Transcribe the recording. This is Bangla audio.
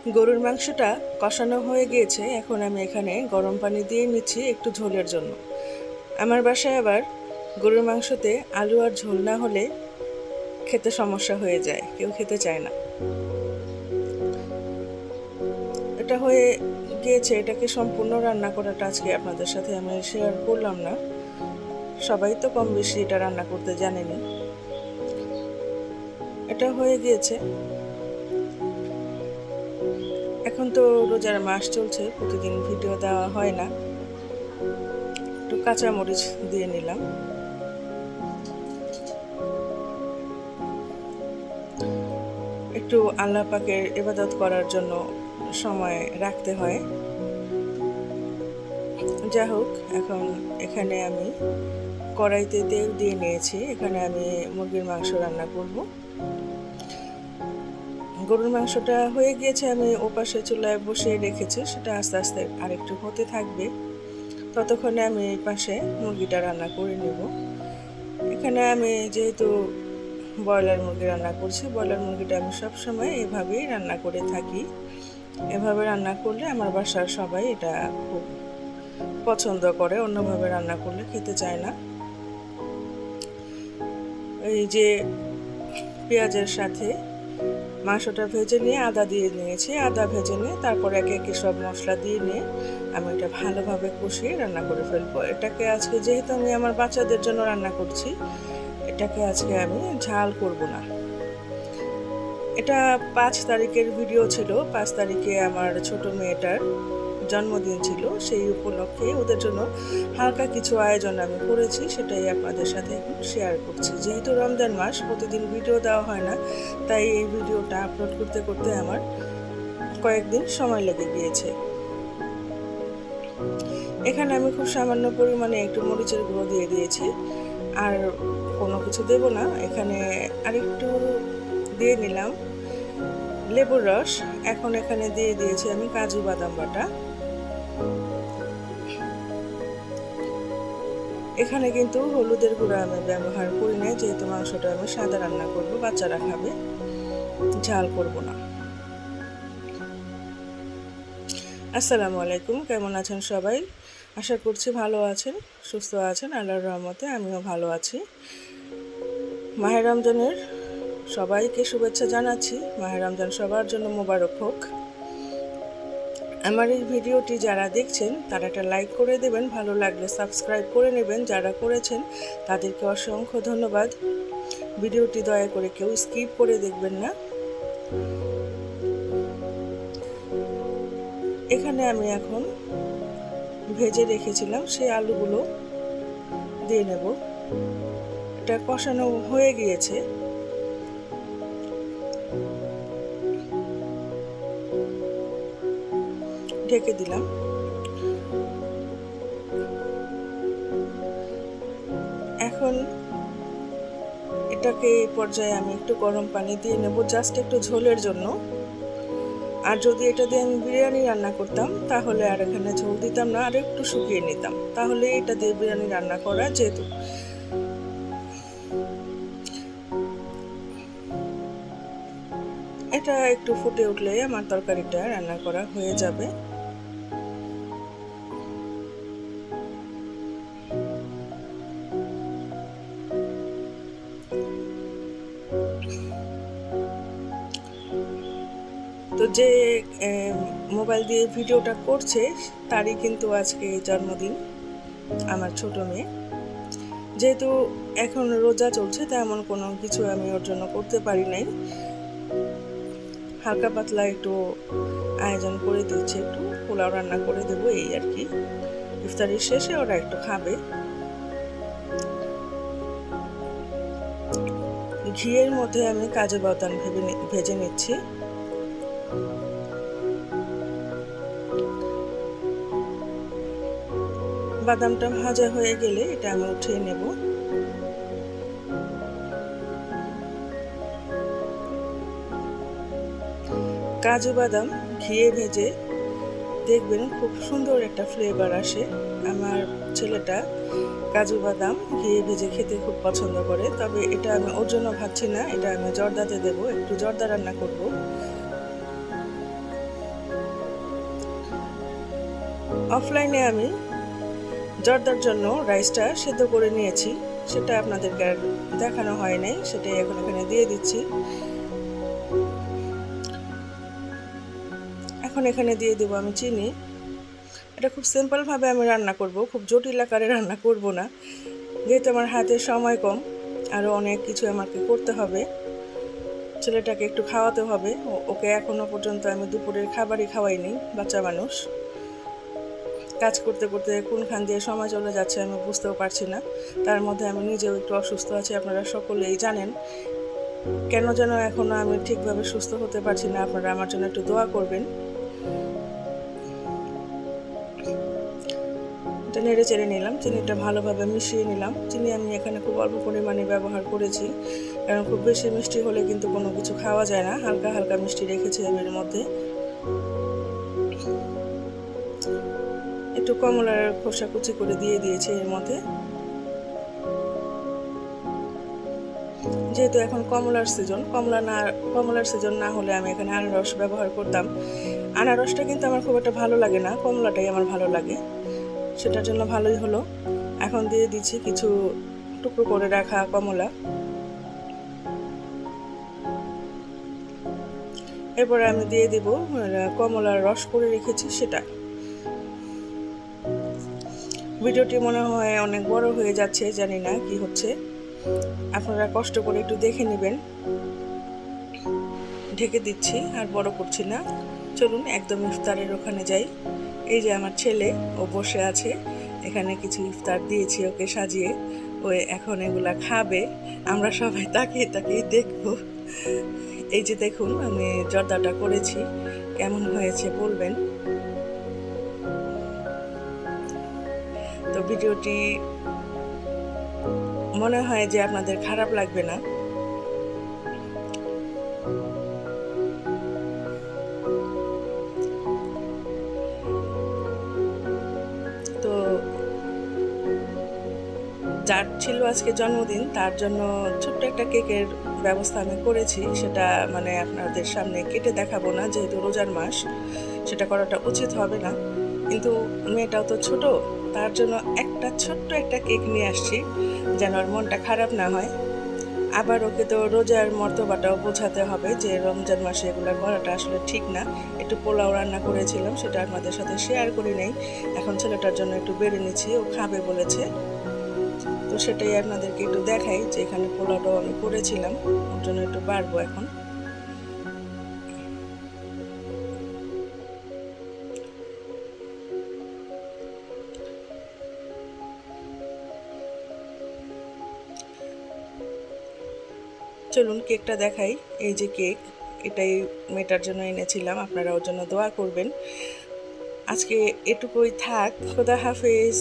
গরুর মাংসটা কষানো হয়ে গিয়েছে। এখন আমি এখানে গরম পানি দিয়ে নিচ্ছি একটু ঝোলের জন্য। আমার বাসায় আবার গরুর মাংসতে আলু আর ঝোল না হলে খেতে সমস্যা হয়ে যায়, কেউ খেতে চায় না। এটা হয়ে গিয়েছে, এটাকে সম্পূর্ণ রান্না করাটা আজকে আপনাদের সাথে আমি শেয়ার করলাম না। সবাই তো কম বেশি এটা রান্না করতে জানেনি। এটা হয়ে গিয়েছে। এখন তো রোজার মাস চলছে, প্রতিদিন ভিডিও দেওয়া হয় না। একটু কাঁচামরিচ দিয়ে নিলাম। একটু আল্লাহ পাকের ইবাদত করার জন্য সময় রাখতে হয়। যাই হোক, এখন এখানে আমি কড়াইতে তেল দিয়ে নিয়েছি। এখানে আমি মুরগির মাংস রান্না করব। গরুর মাংসটা হয়ে গিয়েছে, আমি ওপাশে চুলায় বসিয়ে রেখেছি। সেটা আস্তে আস্তে আরেকটু হতে থাকবে, ততক্ষণে আমি এই পাশে মুরগিটা রান্না করে নেব। এখানে আমি যেহেতু ব্রয়লার মুরগি রান্না করছি, ব্রয়লার মুরগিটা আমি সবসময় এভাবেই রান্না করে থাকি। এভাবে রান্না করলে আমার বাসার সবাই এটা খুব পছন্দ করে, অন্যভাবে রান্না করলে খেতে চায় না। এই যে পেঁয়াজের সাথে মাংসটা ভেজে নিয়ে আদা দিয়ে নিয়েছি। আদা ভেজে নিয়ে তারপর একে একে সব মশলা দিয়ে নিয়ে আমি এটা ভালোভাবে কষিয়ে রান্না করে ফেলবো। এটাকে আজকে যেহেতু আমি আমার বাচ্চাদের জন্য রান্না করছি, এটাকে আজকে আমি ঝাল করব না। এটা 5 তারিখের ভিডিও ছিল। 5 তারিখে আমার ছোট মেয়েটার জন্মদিন ছিল, সেই উপলক্ষে ওদের জন্য হালকা কিছু আয়োজন আমি করেছি, সেটাই আপনাদের সাথে এখন শেয়ার করছি। যেহেতু রমজান মাস, প্রতিদিন ভিডিও দেওয়া হয় না, তাই এই ভিডিওটা আপলোড করতে করতে আমার কয়েকদিন সময় লেগে গিয়েছে। এখানে আমি খুব সামান্য পরিমাণে একটু মরিচের গুঁড়ো দিয়ে দিয়েছি, আর কোনো কিছু দেব না। এখানে আরেকটু দিয়ে নিলাম লেবুর রস। এখন এখানে দিয়ে দিয়েছি আমি কাজু বাদাম বাটা। এখানে কিন্তু হলুদের গুঁড়া আমি ব্যবহার করি না, যেহেতু মাংসটা আমি সাদা রান্না করব, বাচ্চারা খাবে, ঝাল করব না। আসসালামু আলাইকুম, কেমন আছেন সবাই? আশা করছি ভালো আছেন, সুস্থ আছেন। আল্লাহর রহমতে আমিও ভালো আছি। মাহে রমজানের সবাইকে শুভেচ্ছা জানাচ্ছি। মাহে রমজান সবার জন্য মোবারক হোক। আমার এই ভিডিওটি যারা দেখছেন তারা একটা লাইক করে দেবেন, ভালো লাগলে সাবস্ক্রাইব করে নেবেন। যারা করেছেন তাদেরকে অসংখ্য ধন্যবাদ। ভিডিওটি দয়া করে কেউ স্কিপ করে দেখবেন না। এখানে আমি এখন ভেজে রেখেছিলাম সেই আলুগুলো দিয়ে নেব। এটা কষানো হয়ে গিয়েছে। ঢেকে দিলাম। এখন এটাকে এই পর্যায়ে আমি একটু গরম পানি দিয়ে নেব, জাস্ট একটু ঝোলের জন্য। আর যদি এটা দিয়ে আমি বিরিয়ানি রান্না করতাম তাহলে আর এখানে ঝোল দিতাম না, আর একটু শুকিয়ে নিতাম, তাহলে এটা দিয়ে বিরিয়ানি রান্না করা যেত। এটা একটু ফুটে উঠলে আমার তরকারিটা রান্না করা হয়ে যাবে। তো যে মোবাইল দিয়ে ভিডিওটা করছে তারই কিন্তু আজকে জন্মদিন, আমার ছোট মেয়ে। যেহেতু এখন রোজা চলছে, তেমন কোনো কিছু আমি ওর জন্য করতে পারি নাই। হালকা পাতলা একটু আয়োজন করে দিচ্ছে, একটু পোলাও রান্না করে দেবো, এই আর কি। ইফতারির শেষে ওরা একটু খাবে। ঘিয়ের মধ্যে আমি কাজু বাদাম ভেজে নিচ্ছি। বাদামটা ভাজা হয়ে গেলে এটা আমি উঠিয়ে নেব। কাজু বাদাম ঘিয়ে ভেজে দেখবেন খুব সুন্দর একটা ফ্লেভার আসে। আমার ছেলেটা কাজু বাদাম ঘিয়ে ভেজে খেতে খুব পছন্দ করে, তবে এটা আমি ওর জন্য ভাবছি না, এটা আমি জর্দাতে দেব, একটু জর্দা রান্না করব। অফলাইনে আমি জর্দার জন্য রাইসটা সেদ্ধ করে নিয়েছি, সেটা আপনাদেরকে আর দেখানো হয় নাই, সেটাই এখন এখানে দিয়ে দিচ্ছি। এখন এখানে দিয়ে দেবো আমি চিনি। এটা খুব সিম্পলভাবে আমি রান্না করব, খুব জটিল আকারে রান্না করব না, যেহেতু আমার হাতে সময় কম, আরও অনেক কিছু আমাকে করতে হবে। ছেলেটাকে একটু খাওয়াতে হবে, ওকে এখনও পর্যন্ত আমি দুপুরের খাবারই খাওয়াইনি, বাচ্চা মানুষ। কাজ করতে করতে কোনখান দিয়ে সময় চলে যাচ্ছে আমি বুঝতেও পারছি না। তার মধ্যে আমি নিজেও একটু অসুস্থ আছি, আপনারা সকলেই জানেন। কেন যেন এখনও আমি ঠিকভাবে সুস্থ হতে পারছি না, আপনারা আমার জন্য একটু দোয়া করবেন। এটা নেড়ে চেড়ে নিলাম, চিনিটা ভালোভাবে মিশিয়ে নিলাম। চিনি আমি এখানে খুব অল্প পরিমাণে ব্যবহার করেছি, কারণ খুব বেশি মিষ্টি হলে কিন্তু কোনো কিছু খাওয়া যায় না। হালকা হালকা মিষ্টি রেখেছি আমি এর মধ্যে। একটু কমলার খোসা কুচি করে দিয়ে দিয়েছি এর মধ্যে। যেহেতু এখন কমলার সিজন, কমলার সিজন না হলে আমি এখানে আনারস ব্যবহার করতাম। আনারসটা কিন্তু আমার খুব একটা ভালো লাগে না, কমলাটাই আমার ভালো লাগে, সেটার জন্য ভালোই হলো। এখন দিয়ে দিচ্ছি কিছু টুকরো করে রাখা কমলা। এরপরে আমি দিয়ে দেব কমলার রস করে রেখেছি সেটা। ভিডিওটি মনে হয় অনেক বড় হয়ে যাচ্ছে, জানি না কি হচ্ছে, আপনারা কষ্ট করে একটু দেখে নেবেন। ঢেকে দিচ্ছি, আর বড় করছি না। চলুন একদম ইফতারের ওখানে যাই। এই যে আমার ছেলে, ও বসে আছে এখানে, কিছু ইফতার দিয়েছি ওকে সাজিয়ে, ও এখন এগুলা খাবে। আমরা সবাই তাকিয়ে তাকিয়ে দেখব। এই যে দেখুন আমি জর্দাটা করেছি, কেমন হয়েছে বলবেন। তো ভিডিওটি মনে হয় যে আপনাদের খারাপ লাগবে না। তো যার ছিল আজকে জন্মদিন, তার জন্য ছোট্ট একটা কেকের ব্যবস্থা আমি করেছি। সেটা মানে আপনাদের সামনে কেটে দেখাবো না, যেহেতু রোজার মাস, সেটা করাটা উচিত হবে না। কিন্তু মেয়েটাও তো ছোট, তার জন্য একটা ছোট্ট একটা কেক নিয়ে আসছি, যেন ওর মনটা খারাপ না হয়। আবার ওকে তো রোজার মর্তবাটাও বোঝাতে হবে যে রমজান মাসে এগুলো করাটা আসলে ঠিক না। একটু পোলাও রান্না করেছিলাম, সেটা আপনাদের সাথে শেয়ার করি নাই। এখন ছেলেটার জন্য একটু বেড়ে নিচ্ছি, ও খাবে বলেছে, তো সেটাই আপনাদেরকে একটু দেখাই যে এখানে পোলাওটাও আমি করেছিলাম, ওর জন্য একটু বাড়বো এখন। চলুন কেকটা দেখাই। এই যে কেক, এটাই মেয়েটার জন্য এনেছিলাম, আপনারা ওর জন্য দোয়া করবেন। আজকে এটুকুই থাক, খোদা হাফেজ।